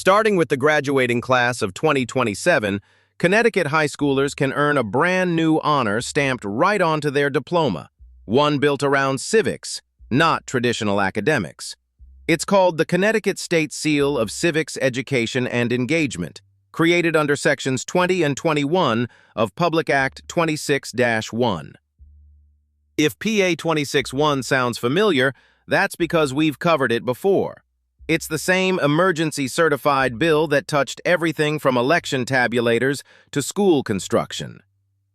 Starting with the graduating class of 2027, Connecticut high schoolers can earn a brand new honor stamped right onto their diploma, one built around civics, not traditional academics. It's called the Connecticut State Seal of Civics Education and Engagement, created under Sections 20 and 21 of Public Act 26-1. If PA 26-1 sounds familiar, that's because we've covered it before. It's the same emergency-certified bill that touched everything from election tabulators to school construction.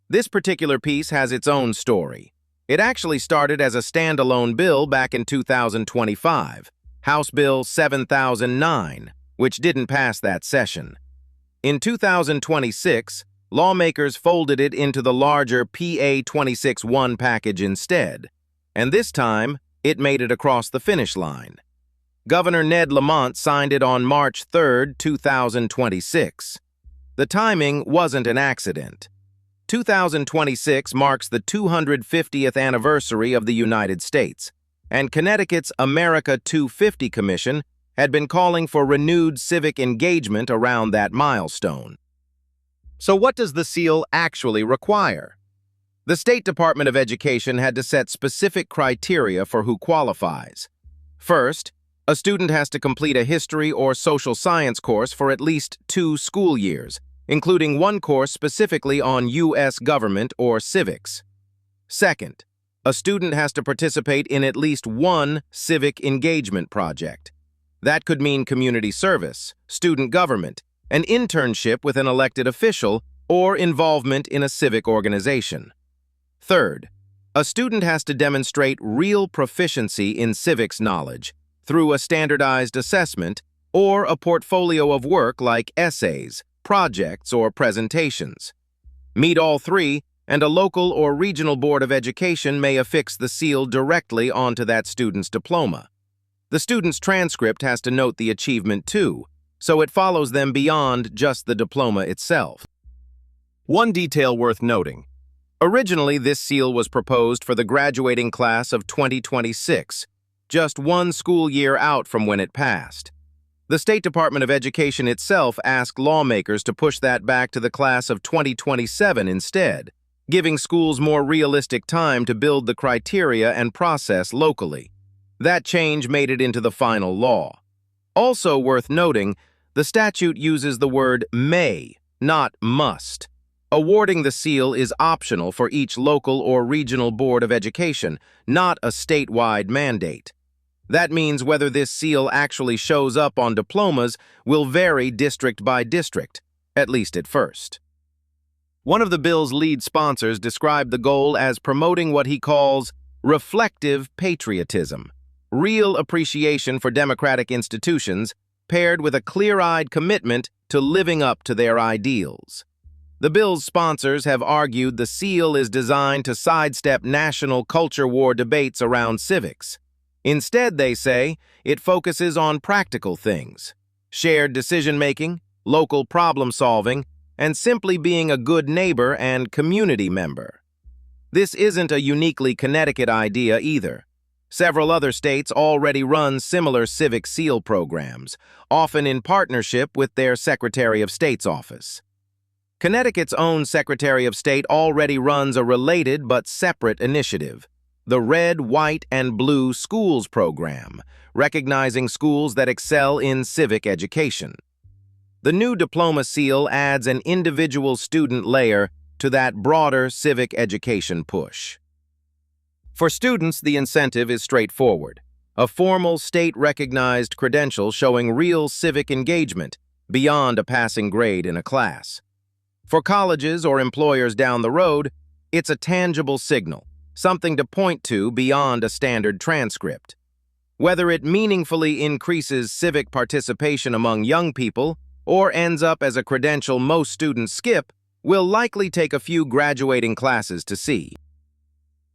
This particular piece has its own story. It actually started as a standalone bill back in 2025, House Bill 7009, which didn't pass that session. In 2026, lawmakers folded it into the larger PA 26-1 package instead, and this time, it made it across the finish line. Governor Ned Lamont signed it on March 3, 2026. The timing wasn't an accident. 2026 marks the 250th anniversary of the United States, and Connecticut's America 250 Commission had been calling for renewed civic engagement around that milestone. So what does the seal actually require? The State Department of Education had to set specific criteria for who qualifies. First, a student has to complete a history or social science course for at least 2 school years, including one course specifically on U.S. government or civics. Second, a student has to participate in at least one civic engagement project. That could mean community service, student government, an internship with an elected official, or involvement in a civic organization. Third, a student has to demonstrate real proficiency in civics knowledge through a standardized assessment or a portfolio of work like essays, projects, or presentations. Meet all three, and a local or regional board of education may affix the seal directly onto that student's diploma. The student's transcript has to note the achievement too, so it follows them beyond just the diploma itself. One detail worth noting. Originally, this seal was proposed for the graduating class of 2026, just one school year out from when it passed. The State Department of Education itself asked lawmakers to push that back to the class of 2027 instead, giving schools more realistic time to build the criteria and process locally. That change made it into the final law. Also worth noting, the statute uses the word may, not must. Awarding the seal is optional for each local or regional board of education, not a statewide mandate. That means whether this seal actually shows up on diplomas will vary district by district, at least at first. One of the bill's lead sponsors described the goal as promoting what he calls reflective patriotism, real appreciation for democratic institutions paired with a clear-eyed commitment to living up to their ideals. The bill's sponsors have argued the seal is designed to sidestep national culture war debates around civics. Instead, they say, it focuses on practical things, shared decision-making, local problem-solving, and simply being a good neighbor and community member. This isn't a uniquely Connecticut idea either. Several other states already run similar civic seal programs, often in partnership with their Secretary of State's office. Connecticut's own Secretary of State already runs a related but separate initiative, the Red, White, and Blue Schools Program, recognizing schools that excel in civic education. The new diploma seal adds an individual student layer to that broader civic education push. For students, the incentive is straightforward, a formal state-recognized credential showing real civic engagement beyond a passing grade in a class. For colleges or employers down the road, it's a tangible signal, something to point to beyond a standard transcript. Whether it meaningfully increases civic participation among young people or ends up as a credential most students skip will likely take a few graduating classes to see.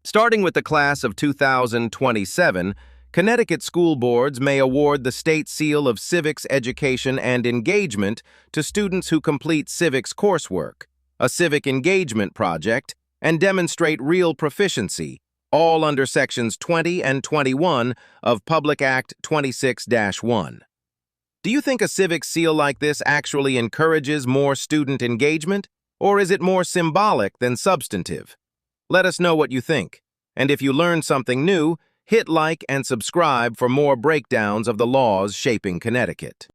Starting with the class of 2027, Connecticut school boards may award the State Seal of Civics Education and Engagement to students who complete civics coursework, a civic engagement project, and demonstrate real proficiency, all under Sections 20 and 21 of Public Act 26-1. Do you think a civic seal like this actually encourages more student engagement, or is it more symbolic than substantive? Let us know what you think. And if you learned something new, hit like and subscribe for more breakdowns of the laws shaping Connecticut.